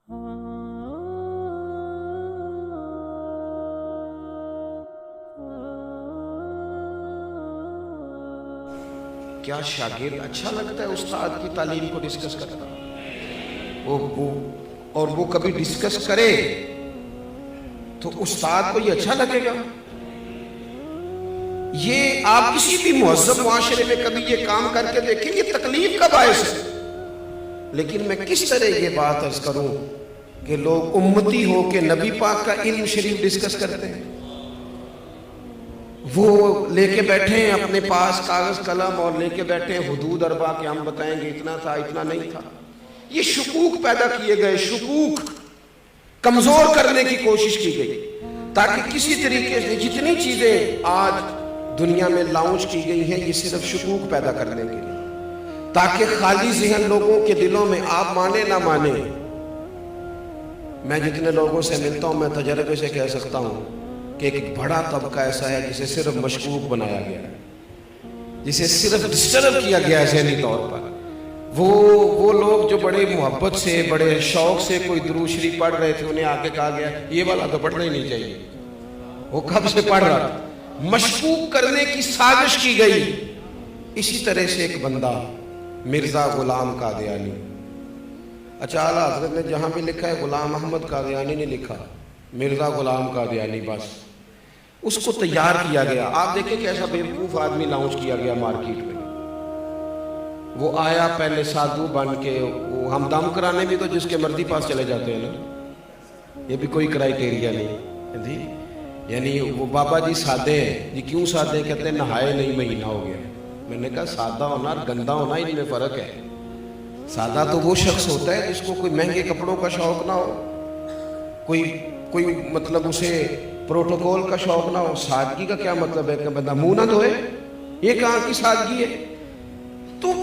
کیا شاگرد اچھا لگتا ہے استاد کی تعلیم کو ڈسکس کرتا؟ اور وہ کبھی ڈسکس کرے تو استاد کو یہ اچھا لگے گا؟ یہ آپ کسی بھی مہذب معاشرے میں کبھی یہ کام کر کے دیکھیں، یہ تکلیف کا باعث ہے۔ لیکن میں کس طرح یہ بات عرض کروں کہ لوگ امتی ہو کے نبی پاک کا علم شریف ڈسکس کرتے ہیں، وہ لے کے بیٹھے ہیں اپنے پاس کاغذ قلم اور لے کے بیٹھے ہیں حدود اربع کہ ہم بتائیں گے اتنا تھا اتنا نہیں تھا۔ یہ شکوک پیدا کیے گئے، شکوک کمزور کرنے کی کوشش کی گئی تاکہ کسی طریقے سے جتنی چیزیں آج دنیا میں لانچ کی گئی ہیں یہ صرف شکوک پیدا کرنے کے لیے، تاکہ خالی ذہن لوگوں کے دلوں میں آپ مانے نہ مانے۔ میں جتنے لوگوں سے ملتا ہوں میں تجربے سے کہہ سکتا ہوں کہ ایک بڑا طبقہ ایسا ہے جسے صرف مشکوک بنایا گیا ہے، جسے صرف ڈسٹرب کیا گیا ہے ذہنی طور پر۔ وہ لوگ جو بڑے محبت سے بڑے شوق سے کوئی درود شریف پڑھ رہے تھے، انہیں آگے کہا گیا یہ والا تو پڑھنا ہی نہیں چاہیے، وہ کب سے پڑھ رہا تھا۔ مشکوک کرنے کی سازش کی گئی۔ اسی طرح سے ایک بندہ مرزا غلام قادیانی، اچھا اعلیٰ حضرت نے جہاں بھی لکھا ہے غلام احمد قادیانی نے لکھا، مرزا غلام قادیانی بس، اس کو تیار کیا گیا۔ آپ دیکھیں کہ ایسا بیوقوف آدمی لانچ کیا گیا مارکیٹ میں۔ وہ آیا پہلے سادھو بن کے، وہ ہم دم کرانے بھی تو جس کے مرضی پاس چلے جاتے ہیں نا، یہ بھی کوئی کرائیٹیریا نہیں جی، یعنی وہ بابا جی سادے ہیں جی، کیوں سادے؟ کہتے ہیں نہائے نہیں مہینہ ہو گیا۔ میں نے کہا سادہ ہونا اور گندا ہونا ان میں فرق ہے۔ سادہ تو وہ شخص ہوتا ہے جس کو کوئی مہنگے کپڑوں کا شوق نہ ہو، کوئی مطلب اسے پروٹوکول کا شوق نہ ہو۔ سادگی کا کیا مطلب ہے کہ بندہ منہ نہ دھوئے؟ یہ کہاں کی سادگی ہے؟ تو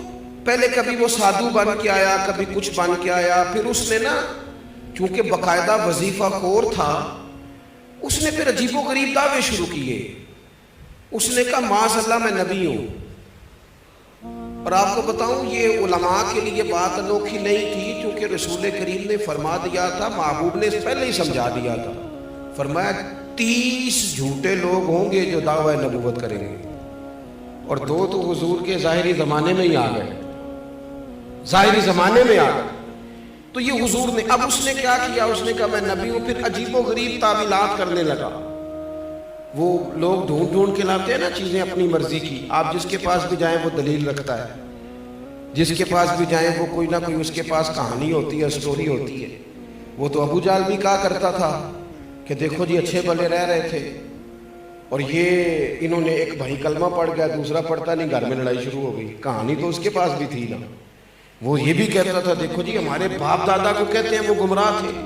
پہلے کبھی وہ سادھو بن کے آیا، کبھی کچھ بن کے آیا، پھر اس نے نا چونکہ باقاعدہ وظیفہ خور تھا، اس نے پھر عجیب و غریب دعوے شروع کیے۔ اس نے کہا معاذ اللہ میں نبی ہوں۔ اور آپ کو بتاؤں یہ علماء کے لیے بات انوکھی نہیں تھی، کیونکہ رسول کریم نے فرما دیا تھا، محبوب نے پہلے ہی سمجھا دیا تھا، فرمایا 30 جھوٹے لوگ ہوں گے جو دعوی نبوت کریں گے، اور 2 تو حضور کے ظاہری زمانے میں ہی آ گئے، ظاہری زمانے میں آ گئے۔ تو یہ حضور نے، اب اس نے کیا کیا؟ اس نے کہا میں نبی ہوں، پھر عجیب و غریب تعویلات کرنے لگا۔ وہ لوگ ڈھونڈ کے لاتے ہیں نا چیزیں اپنی مرضی کی، آپ جس کے پاس بھی جائیں وہ دلیل رکھتا ہے، جس کے پاس بھی جائیں وہ کوئی نہ کوئی اس کے پاس کہانی ہوتی ہے، سٹوری ہوتی ہے۔ وہ تو ابو جہل بھی کہا کرتا تھا کہ دیکھو جی اچھے بھلے رہ رہے تھے، اور یہ انہوں نے ایک بھائی کلمہ پڑھ گیا، دوسرا پڑھتا نہیں، گھر میں لڑائی شروع ہو گئی۔ کہانی تو اس کے پاس بھی تھی نا۔ وہ یہ بھی کہتا تھا دیکھو جی ہمارے باپ دادا کو کہتے ہیں وہ گمراہ تھے،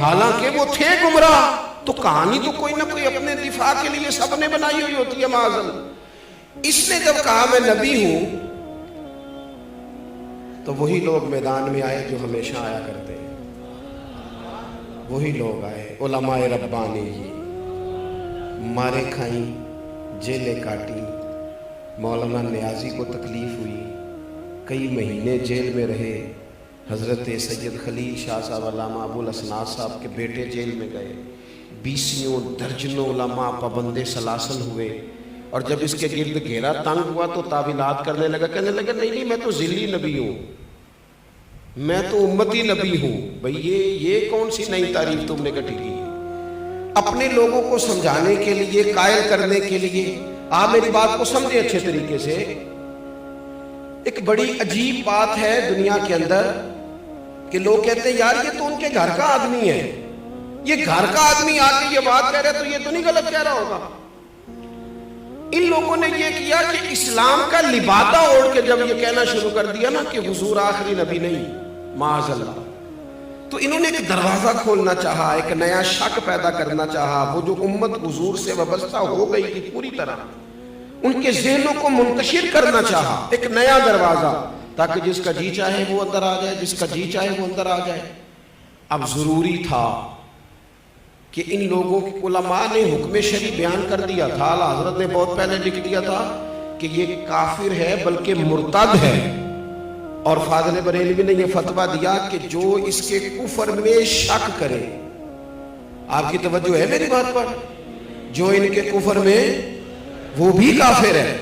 حالانکہ وہ تھے گمراہ۔ تو کہانی تو کوئی نہ کوئی اپنے دفاع کے لیے سب نے بنائی ہوئی ہوتی ہے معاذ اللہ۔ اس نے جب کہا میں نبی ہوں تو وہی لوگ میدان میں آئے جو ہمیشہ آیا کرتے ہیں، وہی لوگ آئے، علماء ربانی جی، مارے کھائیں، جیلیں کاٹی۔ مولانا نیازی کو تکلیف ہوئی، کئی مہینے جیل میں رہے۔ حضرت سید خلیل شاہ صاحب علامہ ابو الاسناد صاحب کے بیٹے جیل میں گئے، 20 درجنوں علماء پابندے سلاسل ہوئے۔ اور جب اس کے گرد گھیرا تنگ ہوا تو تعویلات کرنے لگا، کہنے لگا نہیں میں تو ذلی نبی ہوں، میں تو امتی نبی ہوں۔ بھئی یہ کون سی نئی تعریف تم نے گٹھی کی؟ اپنے لوگوں کو سمجھانے کے لیے، قائل کرنے کے لیے، آپ میری بات کو سمجھیں اچھے طریقے سے۔ ایک بڑی عجیب بات ہے دنیا کے اندر کہ لوگ کہتے ہیں یار یہ تو ان کے گھر کا آدمی ہے، یہ گھر کا آدمی آ کے یہ بات کہہ رہا ہے تو یہ تو نہیں غلط کہہ رہا ہوگا۔ ان لوگوں نے یہ کیا کہ اسلام کا لبادہ اوڑھ کے جب یہ کہنا شروع کر دیا نا کہ حضور آخری نبی نہیں، معاذ اللہ، تو انہوں نے ایک دروازہ کھولنا چاہا، ایک نیا شک پیدا کرنا چاہا۔ وہ جو امت حضور سے وابستہ ہو گئی تھی پوری طرح، ان کے ذہنوں کو منتشر کرنا چاہا، ایک نیا دروازہ، تاکہ جس کا جی چاہے وہ اندر آ جائے، جس کا جی چاہے وہ اندر آ جائے۔ اب ضروری تھا کہ ان لوگوں کی علماء نے حکم شرعی بیان کر دیا تھا، اعلیٰ حضرت نے بہت پہلے لکھ دیا تھا کہ یہ کافر ہے بلکہ مرتد ہے، اور فاضل بریلوی نے یہ فتویٰ دیا کہ جو اس کے کفر میں شک کرے، آپ کی توجہ ہے میری بات پر، جو ان کے کفر میں، وہ بھی کافر ہے۔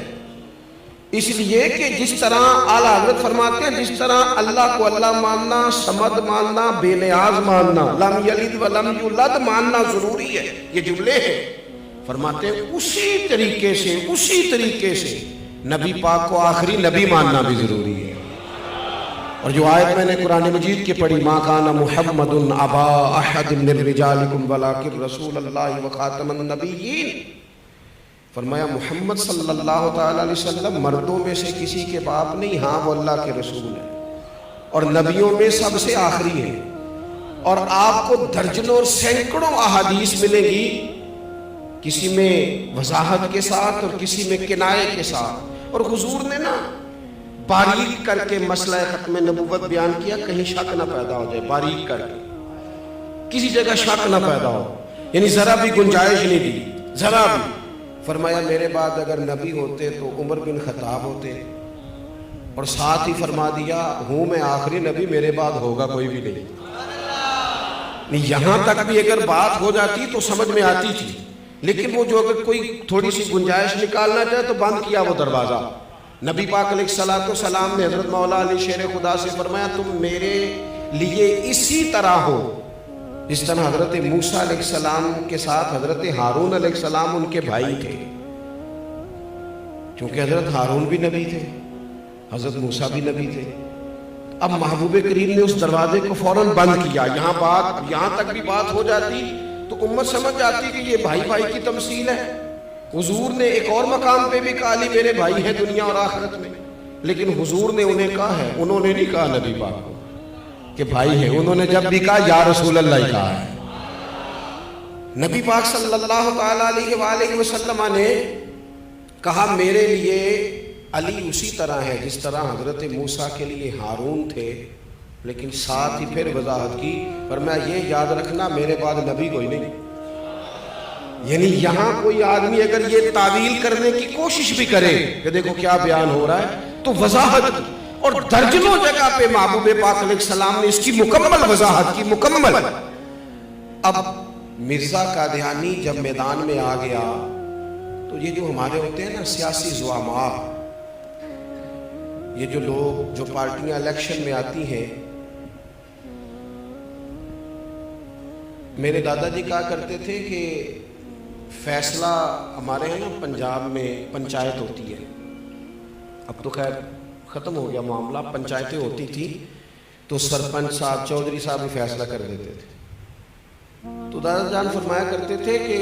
اس لیے کہ جس طرح اعلیٰ حضرت فرماتے ہیں، جس طرح اللہ کو اللہ ماننا، صمد ماننا، بے نیاز ماننا، لم یلد ولم یولد ماننا ضروری ہے، یہ جملے ہیں، فرماتے ہیں اسی طریقے سے نبی پاک کو آخری نبی ماننا بھی ضروری ہے۔ اور جو آیت میں نے قرآن مجید کی پڑھی، ما کان محمد ابا احد من رجالکم ولکن رسول اللہ وخاتم النبیین، فرمایا محمد صلی اللہ تعالی علیہ وسلم مردوں میں سے کسی کے باپ نہیں، ہاں وہ اللہ کے رسول ہیں اور نبیوں میں سب سے آخری ہیں۔ اور آپ کو درجنوں اور سینکڑوں احادیث ملے گی، کسی میں وضاحت کے ساتھ اور کسی میں کنایے کے ساتھ، اور حضور نے نا باریک کر کے مسئلہ ختم نبوت بیان کیا، کہیں شک نہ پیدا ہو جائے، باریک کر کے کسی جگہ شک نہ پیدا ہو، یعنی ذرا بھی گنجائش نہیں دی، ذرا بھی۔ فرمایا میرے بعد اگر نبی ہوتے تو عمر بن خطاب ہوتے، اور ساتھ ہی فرما دیا ہوں میں آخری نبی، میرے بعد ہوگا کوئی بھی نہیں۔ یہاں تک بھی اگر بات ہو جاتی تو سمجھ میں آتی تھی، لیکن وہ جو اگر کوئی تھوڑی سی گنجائش نکالنا چاہے تو بند کیا وہ دروازہ۔ نبی پاک علیہ السلام نے حضرت مولا علی شیر خدا سے فرمایا تم میرے لیے اسی طرح ہو جس طرح حضرت موسیٰ علیہ السلام کے ساتھ حضرت ہارون علیہ السلام ان کے بھائی تھے، کیونکہ حضرت ہارون بھی نبی تھے، حضرت موسیٰ بھی نبی تھے۔ اب محبوب کریم نے اس دروازے کو فوراً بند کیا۔ یہاں تک بھی بات ہو جاتی تو امت سمجھ جاتی کہ یہ بھائی بھائی کی تمثیل ہے۔ حضور نے ایک اور مقام پہ بھی کہا علی میرے بھائی ہیں دنیا اور آخرت میں، لیکن حضور نے انہیں کہا ہے، انہوں نے نہیں کہا نبی پاک کو کہ بھائی ہیں، انہوں نے جب بھی کہا یا رسول اللہ ہی کہا ہے۔ نبی پاک صلی اللہ تعالیٰ علیہ وآلہ وسلم نے کہا میرے لیے علی اسی طرح ہے جس طرح حضرت موسیٰ کے لیے ہارون تھے، لیکن ساتھ ہی پھر وضاحت کی، فرمایا یہ یاد رکھنا میرے بعد نبی کوئی نہیں۔ یعنی یہاں کوئی آدمی اگر یہ تعویل کرنے کی کوشش بھی کرے کہ دیکھو کیا بیان ہو رہا ہے، تو وضاحت کی، اور درجنوں جگہ پہ محبوب پاک علیہ السلام نے اس کی مکمل وضاحت کی، مکمل۔ اب مرزا قادیانی جب میدان میں آ گیا تو یہ جو ہمارے ہوتے ہیں نا سیاسی زعماء، یہ جو لوگ جو پارٹیاں الیکشن میں آتی ہیں، میرے دادا جی کہا کرتے تھے کہ فیصلہ ہمارے ہیں نا پنجاب میں پنچایت ہوتی ہے، اب تو خیر ختم ہو گیا معاملہ، پنچایتیں ہوتی تھی تو سرپنچ صاحب چودھری صاحب بھی فیصلہ کر دیتے تھے۔ تو دادا جان فرمایا کرتے تھے کہ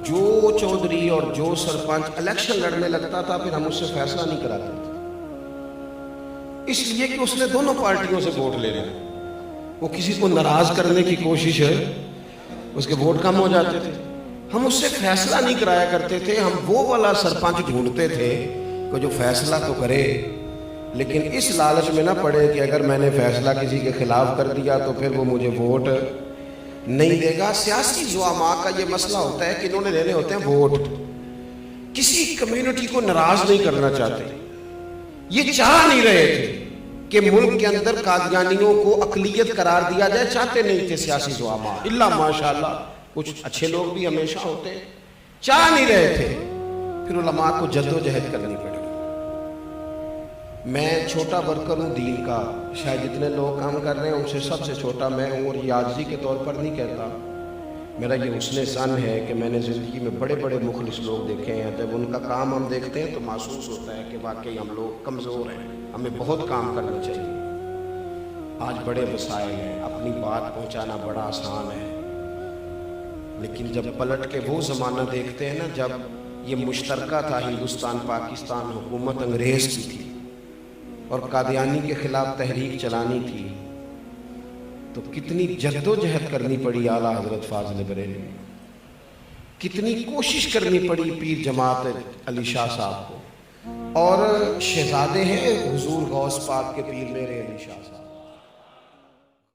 جو چودھری اور جو سرپنچ الیکشن لڑنے لگتا تھا پھر ہم اس سے فیصلہ نہیں کراتے تھے، اس لیے کہ اس نے دونوں پارٹیوں سے ووٹ لے لیا، وہ کسی کو ناراض کرنے کی کوشش ہے، اس کے ووٹ کم ہو جاتے تھے۔ ہم اس سے فیصلہ نہیں کرایا کرتے تھے، ہم وہ والا سرپنچ ڈھونڈتے تھے کہ جو فیصلہ تو کرے لیکن اس لالچ میں نہ پڑے کہ اگر میں نے فیصلہ کسی کے خلاف کر دیا تو پھر وہ مجھے ووٹ نہیں دے گا۔ سیاسی زعماء کا یہ مسئلہ ہوتا ہے کہ انہوں نے لینے ہوتے ہیں ووٹ، کسی کمیونٹی کو ناراض نہیں کرنا چاہتے، یہ چاہ نہیں رہے تھے کہ ملک کے اندر قادیانیوں کو اقلیت قرار دیا جائے، چاہتے نہیں تھے سیاسی زعماء، اللہ ماشاءاللہ کچھ اچھے لوگ بھی ہمیشہ ہوتے ہیں، چاہ نہیں رہے تھے۔ پھر علماء کو جدوجہد کرنی پڑی۔ میں چھوٹا ورکر ہوں دین کا، شاید جتنے لوگ کام کر رہے ہیں ان سے سب سے چھوٹا میں ہوں، اور یہ عاجزی کے طور پر نہیں کہتا، میرا یہ حسن ظن ہے کہ میں نے زندگی میں بڑے بڑے مخلص لوگ دیکھے ہیں، جب ان کا کام ہم دیکھتے ہیں تو محسوس ہوتا ہے کہ واقعی ہم لوگ کمزور ہیں، ہمیں بہت کام کرنا چاہیے۔ آج بڑے وسائل ہیں، اپنی بات پہنچانا بڑا آسان ہے، لیکن جب پلٹ کے وہ زمانہ دیکھتے ہیں نا جب یہ مشترکہ تھا، ہندوستان پاکستان حکومت انگریز کی تھی اور قادیانی کے خلاف تحریک چلانی تھی، تو کتنی جد و جہد کرنی پڑی اعلیٰ حضرت فاضل بریلوی، کتنی کوشش کرنی پڑی پیر جماعت علی شاہ صاحب کو، اور شہزادے ہیں حضور غوث پاک کے پیر میرے علی شاہ صاحب۔